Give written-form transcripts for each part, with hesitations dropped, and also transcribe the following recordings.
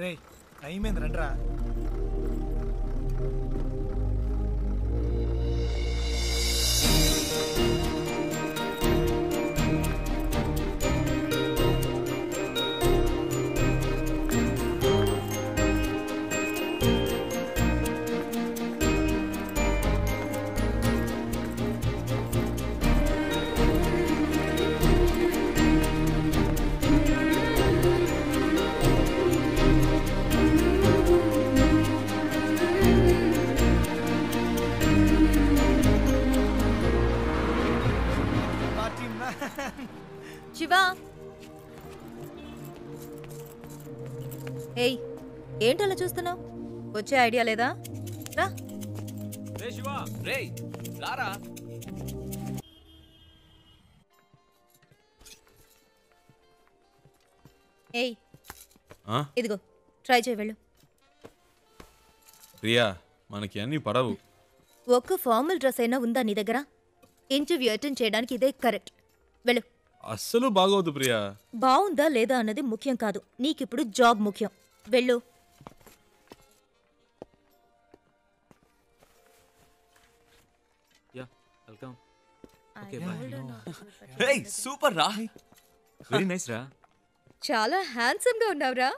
రే time ఏంది రండ్రా. శివా, ఏయ్ ఏంటలా చూస్తున్నావు? వచ్చే ఐడియా లేదా? రా. రే శివా, రే రారా. ఏయ్ ఇదిగో ట్రై చేయి వెళ్ళు. ప్రియా, మనకి అన్ని పడవు. ఒక్క ఫార్మల్ డ్రెస్ అయినా ఉందా నీ దగ్గర? ఇంటర్వ్యూ అటెండ్ చేయడానికి ఇదే కరెక్ట్. వెళ్ళు. అస్సలు బాగోదు ప్రియా. బాగుందా లేదా అన్నది ముఖ్యం కాదు, నీకిప్పుడు జాబ్ ముఖ్యం. వెళ్ళు. Yeah welcome. రే సూపర్ రా. వెరీ నైస్ రా. చాలా హ్యాండ్సమ్ గా ఉన్నావురా.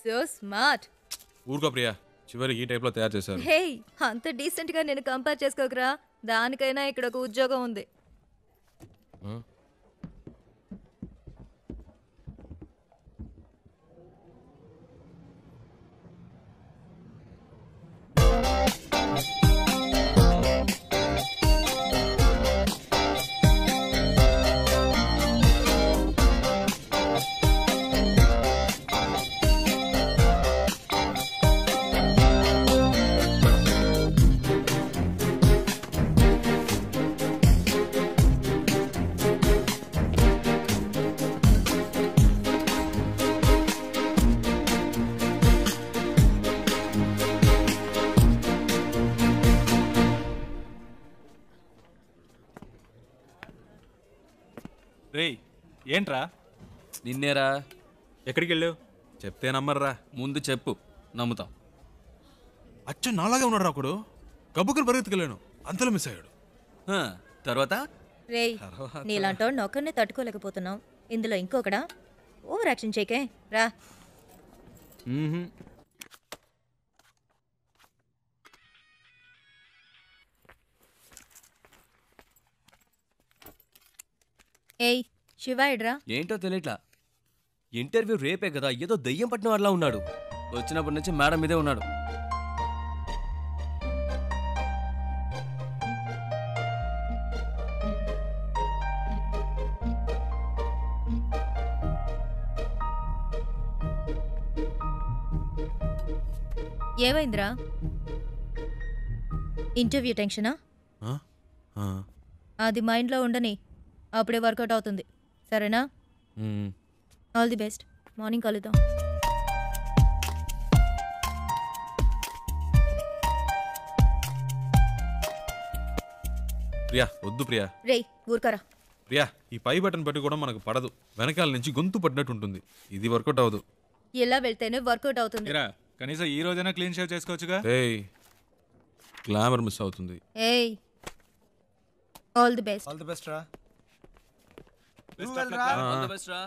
So smart. ఊరుకో ప్రియా, చివరికి ఈ టైప్ లో తయారు చేశారు. హే, అంత డీసెంట్ గా నేను కంపేర్ చేసుకోకరా. దానికైనా ఇక్కడ ఒక ఉద్యోగం ఉంది. రేయ్ ఏంట్రా? నిన్నేరా. ఎక్కడికి వెళ్ళావు? చెప్తే నమ్మర్రా. ముందు చెప్పు, నమ్ముతాం. అచ్చు నాలాగే ఉన్నాడు రా ఒకడు. గబ్బుకుని పరిగెత్తుకెళ్ళాను, అంతలో మిస్ అయ్యాడు. తర్వాత రేయ్, నీలాంటోడిని ఒక్కరినే తట్టుకోలేకపోతున్నావు, ఇందులో ఇంకొకడా? ఓవర్ యాక్షన్ చేయకే రా. ఏయ్ శివ ఇడ్రా. ఏంటో తెలియట్లా. ఇంటర్వ్యూ రేపే కదా, ఏదో దయ్యం పట్టిన వాళ్ళ ఉన్నాడు. వచ్చినప్పటి నుంచి మేడం మీదే ఉన్నాడు. ఏమైందిరా? ఇంటర్వ్యూ టెన్షనా? అది మైండ్లో ఉండని, అప్పుడే వర్కౌట్ అవుతుంది. సరేనా? All the best. మార్నింగ్ కలుద్దాం. ప్రియా వద్దు ప్రియా. రేయ్ ఊరుకరా. ప్రియా, ఈ పై బటన్ పెట్టి కూడా మనకు పడదు. వెనకాల నుంచి గొంతు పడినట్టు ఉంటుంది. ఇది వర్కౌట్ అవ్వదు. ఇలా వెళ్తేనే వర్కౌట్ అవుతుంది. కనీసం ఈ రోజైనా క్లీన్ షేవ్ చేసుకోవచ్చుగా. ఏయ్, గ్లామర్ మిస్ అవుతుంది. ఏయ్, all the best. All the best రా. ఆల్ ది బెస్ట్ రా.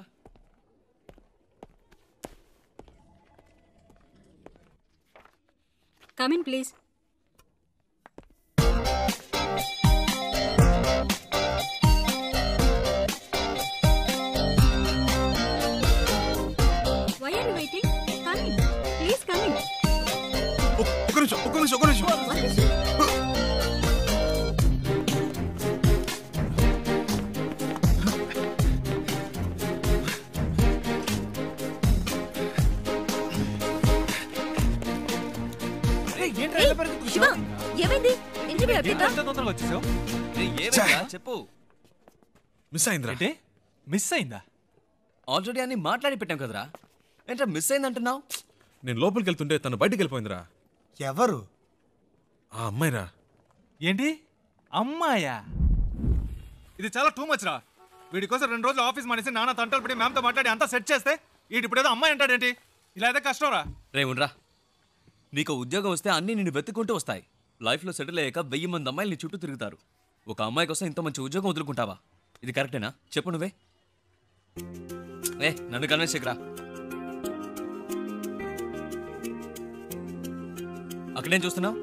Come in, please. Why are you waiting? Come in. Please come in. ఒక్క నిమిషం. What is it? శివ, ఏమైంది? ఇంటర్వ్యూ అయిపోయిందా? తొందరగా వచ్చేసావు. చెప్పు. మిస్ అయిందిరా. అంటే మిస్ అయిందా? ఆల్రెడీ అన్ని మాట్లాడి పెట్టాం కదరా. ఏంట్రా మిస్ అయిందంటున్నావు? నేను లోపలికి వెళ్తుంటే తను బయటికి వెళ్ళిపోయిందిరా. ఎవరు? ఆ అమ్మాయిరా. ఏంటి అమ్మాయా? ఇది చాలా టూ మచ్ రా. వీడి కోసం 2 రోజులు ఆఫీస్ మానేసి నాన్న తంటలు పడి మ్యామ్తో మాట్లాడి అంతా సెట్ చేస్తే వీడి ఇప్పుడు ఏదో అమ్మాయి అంటాడేంటి? ఇలా అయితే కష్టం రా. రే ఉండరా, నీకు ఉద్యోగం వస్తే అన్నీ నిన్ను వెతుక్కుంటూ వస్తాయి. లైఫ్లో సెటిల్ అయ్యాక 1000 మంది అమ్మాయిలు నీ చుట్టూ తిరుగుతారు. ఒక అమ్మాయి కోసం ఇంత మంచి ఉద్యోగం వదులుకుంటావా? ఇది కరెక్టేనా చెప్పు నువ్వే. నన్ను కన్విన్స్ చేయకురా. అక్కడేం చూస్తున్నావు?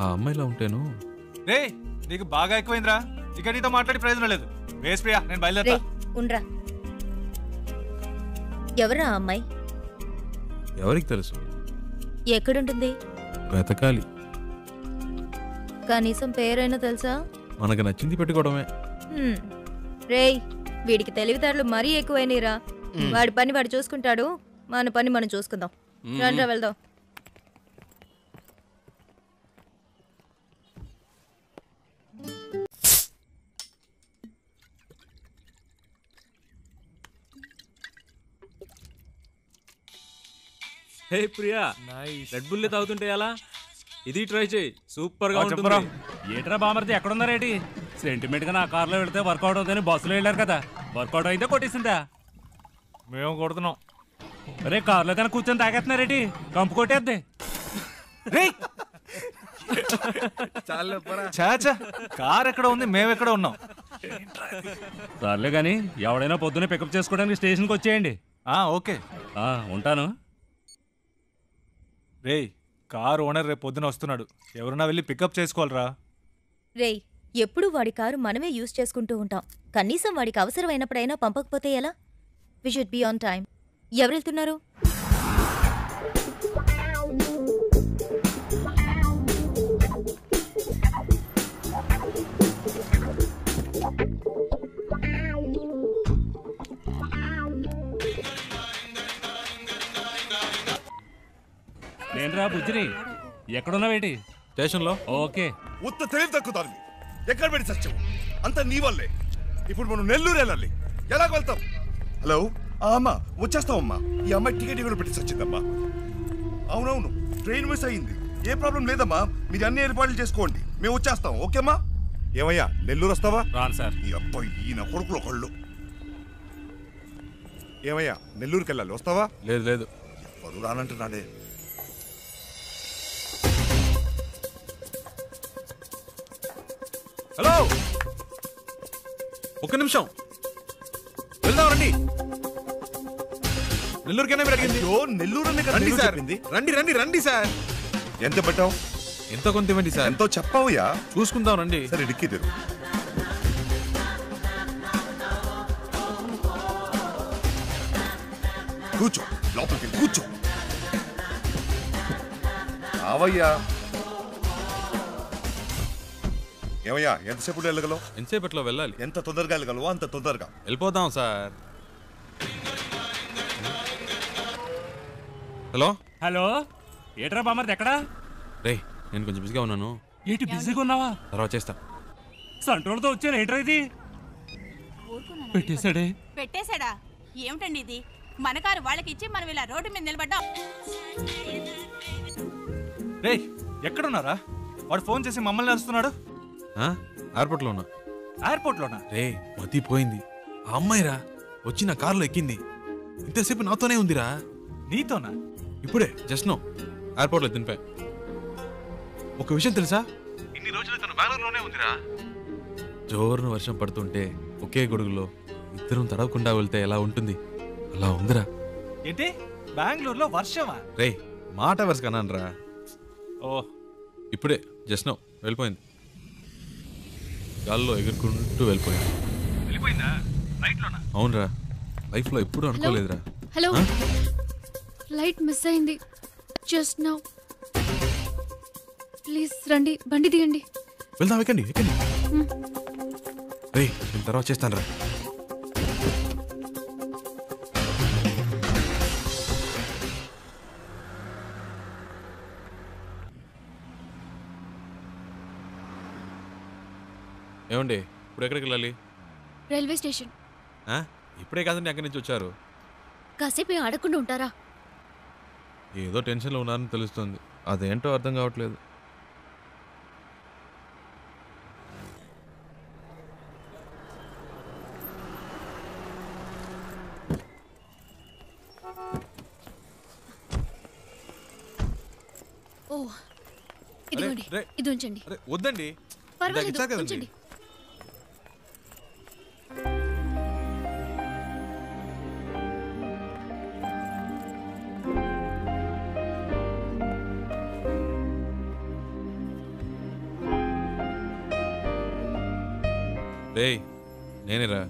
ఆ అమ్మాయిలా ఉంటేను. రే నీకు బాగా ఎక్కువైందిరా. ఇక నీతో మాట్లాడి ప్రయోజనం లేదు. వేస్ ప్రియా, నేను బయలుదేరా. ఉండ్రా. ఎవరా ఆ అమ్మాయి? ఎవరికి తెలుసు? ఎక్కడుంటుంది? వెతకాలి. కనీసం పేరైనా తెలుసా? మనకు నచ్చింది పెట్టుకోవడమే. రేయ్, వీడికి తెలివితేటలు మరీ ఎక్కువైనరా. వాడి పని వాడు చూసుకుంటాడు, మన పని మనం చూసుకుందాం. రండ్రా వెళ్దాం. హే ప్రియా, రెడ్ బుల్ తాగుతుంటే ఎలా? ఇది ట్రై చేయి, సూపర్ గా ఉంటుంది. ఏట్రా బామర్ది ఎక్కడున్నారేటి? సెంటిమెంట్ గా నా కార్లో వెళ్తే వర్కౌట్ అవుతుందని బస్సులో వెళ్ళారు కదా, వర్కౌట్ అయితే కొట్టేసిందా? మేము కొడుతున్నాం. అరే కార్లో కానీ కూర్చొని తాగేస్తున్నారేటి? కంపు కొట్టేద్ది. చాచా, కార్ ఎక్కడ ఉంది, మేమెక్కడ ఉన్నాం? సర్లే కానీ ఎవడైనా పొద్దున్నే పికప్ చేసుకోవడానికి స్టేషన్కి వచ్చేయండి. ఓకే, ఉంటాను. రేయ్, కార్ ఓనర్ రేపు పొద్దున వస్తున్నాడు. ఎవరన్నా వెళ్ళి పికప్ చేసుకోవాలరా. రేయ్, ఎప్పుడు వాడి కారు మనమే యూజ్ చేసుకుంటూ ఉంటాం. కనీసం వాడికి అవసరమైనప్పుడైనా పంపకపోతే ఎలా? We should be on time. ఎవరు వెళ్తున్నారు? నేనురా బుజ్జిని. ఎక్కడున్నావేటి? స్టేషన్లో. ఓకే. ఉత్త తెలివి తక్కుతాను. ఎక్కడ పెట్టి సత్యం అంత నీ వల్లే. ఇప్పుడు మనం నెల్లూరు వెళ్ళాలి. ఎలా వెళ్తాం? హలో అమ్మా, వచ్చేస్తామమ్మా. ఈ అమ్మాయి టికెట్ కూడా పెట్టి సచ్చిందమ్మా. అవునవును, ట్రైన్ మిస్ అయ్యింది. ఏ ప్రాబ్లం లేదమ్మా, మీరు అన్ని ఏర్పాట్లు చేసుకోండి, మేము వచ్చేస్తాం. ఓకేమ్మా? ఏమయ్యా, నెల్లూరు వస్తావా? రాను సార్. ఈ అబ్బాయి ఈయన కొడుకులు ఒకళ్ళు. ఏమయ్యా, నెల్లూరుకి వెళ్ళాలి, వస్తావా? లేదు లేదు, ఎవరు రానంటున్నాడే. హలో, ఒక్క నిమిషం, వెళ్దాం రండి. నెల్లూరుకైనా మీరు అడిగింది? నెల్లూరు రండి సార్, రండి రండి రండి సార్. ఎంత పెట్టావు? ఎంతో కొంత ఇవ్వండి సార్. ఎంతో చెప్పావుయా? చూసుకుందాం రండి. సరే, డిక్కీ తెరు. కూర్చో, లోపలికి కూర్చో. అవయ్యా. ఏమయ్యా, ఎంతసేపు వెళ్ళగలవు? ఎంతసేపట్లో వెళ్ళాలి? ఎంత తొందరగా వెళ్ళగలవో అంత తొందరగా వెళ్ళిపోదాం సార్. హలో హలో, ఏట్రా బామర్ది ఎక్కడా? రే, నేను కొంచెం బిజీగా ఉన్నాను. ఏంటి బిజీగా ఉన్నావా? తర్వాత చేస్తా. సంట్రోల్తో వచ్చాను. ఏంట్రా ఇది? పెట్టేశాడే. పెట్టేశాడా? ఏమిటండి ఇది? మన కారు వాళ్ళకి ఇచ్చి మనం ఇలా రోడ్డు మీద నిలబడ్డాం. రే, ఎక్కడున్నారా? వాడు ఫోన్ చేసి మమ్మల్ని నడుస్తున్నాడు. ఎయిర్పోర్ట్లో ఉన్నా. ఎయిర్పోర్ట్లోనా? రే, మతిపోయింది. ఆ అమ్మాయిరా వచ్చి నా కారులో ఎక్కింది. ఇంతసేపు నాతోనే ఉందిరా. నీతోనా? ఇప్పుడే జస్ట్ నో ఎయిర్పోర్ట్లో దింపా. ఒక విషయం తెలుసా? ఇన్ని రోజులు తను బెంగళూరులోనే ఉందిరా. జోరున వర్షం పడుతుంటే ఒకే గొడుగులో ఇద్దరం తడవకుండా వెళ్తే ఎలా ఉంటుంది, అలా ఉందిరా. ఏంటి, బెంగళూరులో వర్షమా? రే, మాట వరుస కన్నానరా. ఓ, ఇప్పుడే జస్ట్ నో వెళ్ళిపోయింది. గాల్లో ఎగురుకుంటూ వెళ్ళిపోయింది. అవునరా, లైఫ్లో ఎప్పుడు అనుకోలేదురా. హలో, ఫ్లైట్ మిస్ అయింది జస్ట్ నౌ. ప్లీజ్ రండి, బండి దిగండి. వెళ్దాం, ఎక్కండి ఎక్కండి. రే, నేను తర్వాత చేస్తాను రా. ఏమండి, ఇప్పుడు ఎక్కడికి వెళ్ళాలి? Railway station. ఇప్పుడే కాదండి అక్కడి నుంచి వచ్చారు. కాసేపు ఆడకుండా ఉంటారా? ఏదో టెన్షన్లో ఉన్నారని తెలుస్తుంది, అదేంటో అర్థం కావట్లేదు. ఓ ఇదిగోండి రే. ఇది ఉంచండి. అరే వద్దండి. పర్వాలేదు ఇందాక ఇచ్చా కదండి. ఉంచండి. రేయ్ నేనేరా.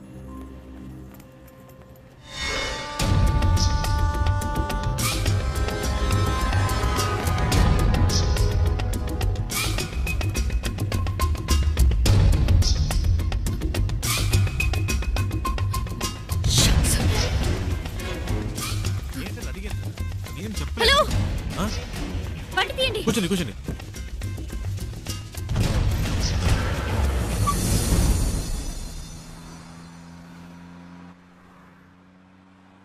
ఏంటని అడిగాను. ఏం చెప్పలేదు. ఆ? బండి తీయండి. కూర్చోండి కూర్చోండి.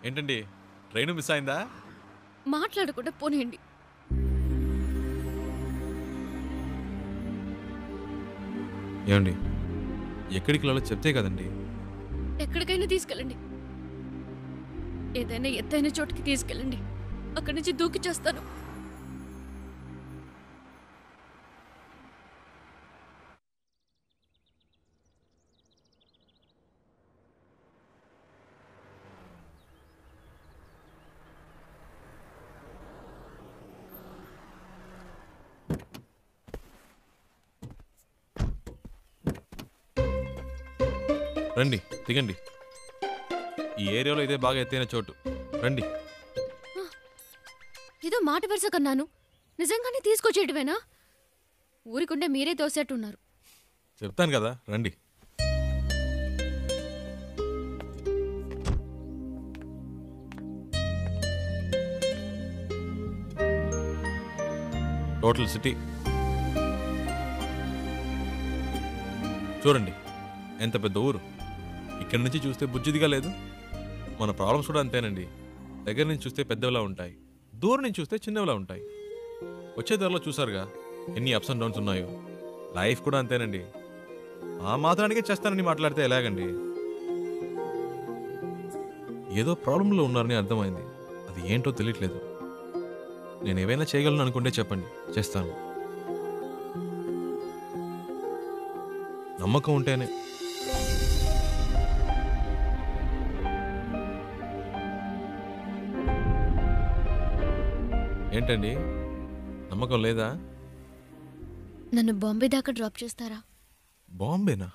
ఏంటండి ట్రైన్ మిస్ అయిందా? మాట్లాడకుండా పోనీయండి. ఏమండి ఎక్కడికి వెళ్ళాలో చెప్తే కదండి. ఎక్కడికైనా తీసుకెళ్ళండి. ఏదైనా ఎత్తైన చోటుకి తీసుకెళ్ళండి. అక్కడి నుంచి దూకి చేస్తాను. రండి దిగండి. ఈ ఏరియాలో ఇదే బాగా ఎత్తైన చోటు. రండి. ఏదో మాట వరుస కన్నాను. నిజంగానే తీసుకొచ్చేయటమేనా? ఊరికుండే మీరే తోసేట్టున్నారు. చెప్తాను కదా రండి. టోటల్ సిటీ చూడండి, ఎంత పెద్ద ఊరు. ఇక్కడి నుంచి చూస్తే బుజ్జిదిగా లేదు. మన ప్రాబ్లమ్స్ కూడా అంతేనండి. దగ్గర నుంచి చూస్తే పెద్దవిలా ఉంటాయి, దూరం నుంచి చూస్తే చిన్నవిలా ఉంటాయి. వచ్చే ధరలో చూసారుగా ఎన్ని అప్స్ అండ్ డౌన్స్ ఉన్నాయో. లైఫ్ కూడా అంతేనండి. ఆ మాత్రానికే చేస్తానని మాట్లాడితే ఎలాగండి? ఏదో ప్రాబ్లంలో ఉన్నారని అర్థమైంది. అది ఏంటో తెలియట్లేదు. నేను ఏవైనా చేయగలను అనుకుంటే చెప్పండి, చేస్తాను. నమ్మకం ఉంటేనే. ఏంటండి నమ్మకం లేదా? నన్ను బాంబే దాకా డ్రాప్ చేస్తారా? బాంబేనా?